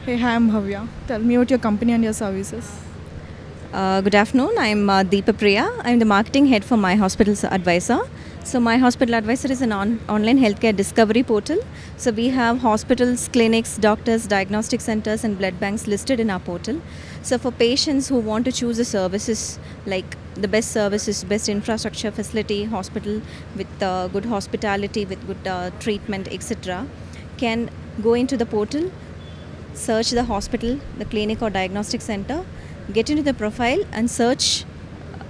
Hey, hi, I'm Bhavya. Tell me about your company and your services. Good afternoon. I'm Deepa Priya. I'm the marketing head for My Hospital's Advisor. So, My Hospital Advisor is an online healthcare discovery portal. So, we have hospitals, clinics, doctors, diagnostic centers, and blood banks listed in our portal. So, for patients who want to choose the services like the best services, best infrastructure, facility, hospital with good hospitality, with good treatment, etc., can go into the portal, search the hospital, the clinic or diagnostic center, get into the profile and search.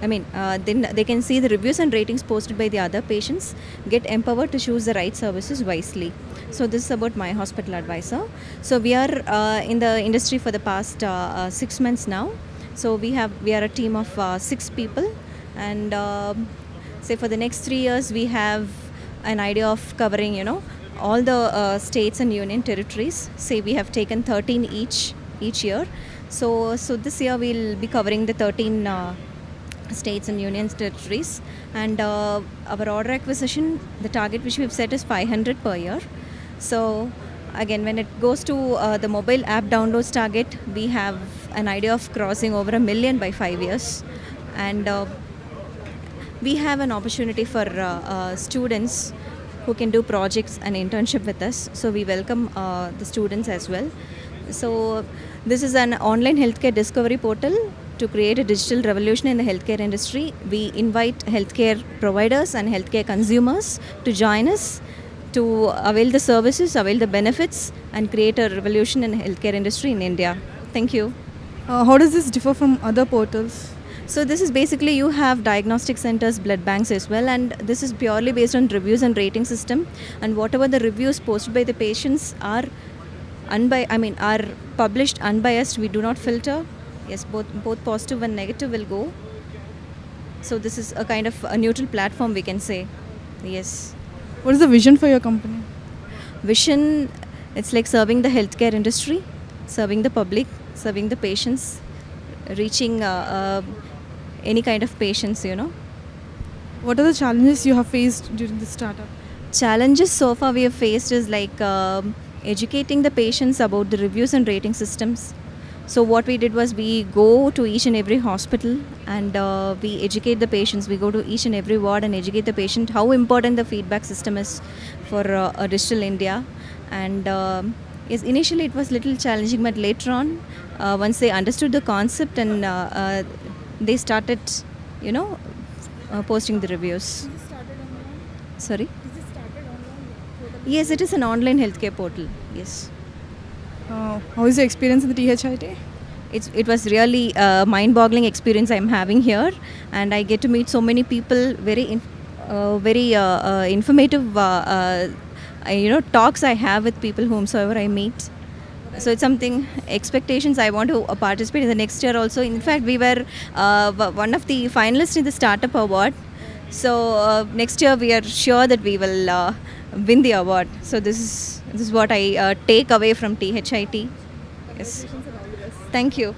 Then they can see the reviews and ratings posted by the other patients, get empowered to choose the right services wisely. So this is about My Hospital Advisor. So we are in the industry for the past 6 months now. So we are a team of 6 people, and say for the next 3 years we have an idea of covering all the states and union territories. Say we have taken 13 each year. So this year we'll be covering the 13 states and union territories, and our order acquisition, the target which we've set is 500 per year. So again, when it goes to the mobile app downloads target, we have an idea of crossing over 1 million by 5 years. And we have an opportunity for students who can do projects and internship with us. So we welcome the students as well. So this is an online healthcare discovery portal to create a digital revolution in the healthcare industry. We invite healthcare providers and healthcare consumers to join us to avail the services, avail the benefits, and create a revolution in the healthcare industry in India. Thank you. How does this differ from other portals? So this is basically, you have diagnostic centers, blood banks as well, and this is purely based on reviews and rating system. And whatever the reviews posted by the patients are are published unbiased. We do not filter. Yes, both positive and negative will go. So this is a kind of a neutral platform, we can say. Yes. What is the vision for your company? Vision, it's like serving the healthcare industry, serving the public, serving the patients, reaching any kind of patients. What are the challenges you have faced during the startup? Challenges so far we have faced is like educating the patients about the reviews and rating systems. So what we did was, we go to each and every hospital and we educate the patients. We go to each and every ward and educate the patient how important the feedback system is for a digital India. And yes, initially it was little challenging, but later on, once they understood the concept, and they started, posting the reviews. Sorry? Yes, it is an online healthcare portal. Yes. How is your experience in the THIT? It was really a mind-boggling experience I'm having here, and I get to meet so many people. Very informative. Talks I have with people whomsoever I meet. So it's something, expectations, I want to participate in the next year also. In fact, we were one of the finalists in the Startup Award. So next year we are sure that we will win the award. So this is what I take away from THIT. Yes. Thank you.